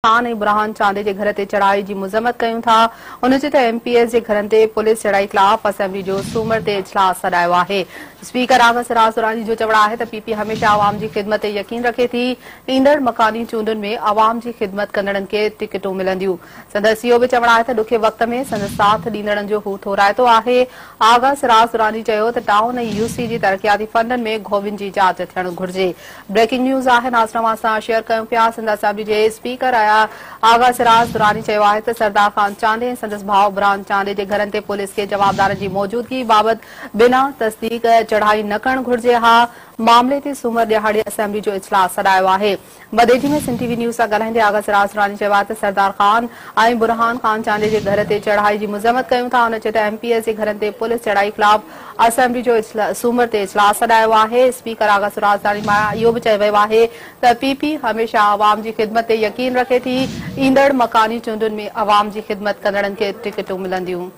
खान ऐं बुरहान चांदे जे घर ते चढ़ाई जी मज़म्मत कयूं था। उन चयो त एमपीएस जे घरनि ते पुलिस चढ़ाई ख़िलाफ़ असेंबली जो सूमर ते इजलास सॾायो आहे। स्पीकर आगा सिराज दुरानी जो चवणु आहे त पीपी हमेशह आवाम जी ख़िदमत ते यकीन रखे थी। ईंदड़ मकानी चूंडुनि में आवाम जी ख़िदमत कंदड़नि खे टिकटूं मिलंदियूं। संदसि इहो बि चवणु आहे त ॾुखे वक़्त में संदसि साथ ॾींदड़नि जो हू थोराइतो आहे। आगा सिराज दुरानी चयो त टाउन ऐं यूसी जी तरक़ियाती फंडनि में ग़ौबियुनि जी जांच थियणु घुर्जे। ब्रेकिंग न्यूज़ आहे, नाज़रन सां शेयर कयूं पिया। सिंध असेंबली जे स्पीकर आगा सिराज दुरानी चयो आहे त सरदार खान चांदे ऐं संदसि भाउ बुरहान चांदे जे घरनि ते पुलिस खे जवाबदारनि जी मौजूदगी बाबति बिना तस्दीक चढ़ाई न करणु घुर्जे हा। मामले ते सूमर ॾियाड़े असेंबली जो इजलास सॾायो आहे। बदेठी में सिंध टीवी न्यूज़ सां ॻाल्हाईंदे आगा सिराज दुरानी चयो आहे त सरदार खान ऐं बुरहान खान चांदे जे घर ते चढ़ाई जी मज़म्मत कयूं था। हुन चयो त एमपीएस जे घरनि ते पुलिस चढ़ाई ख़िलाफ़ असेंबली जो सूमर ते इजलास सॾायो आहे। स्पीकर आगा सिराज दुरानी मां इहो बि चयो वियो आहे त पीपी हमेशह आवाम जी ख़िदमत ते यकीन रखे थी। ईंदड़ मकानी चूंडुनि में आवाम जी ख़िदमत कंदड़नि खे टिकटूं मिलंदियूं।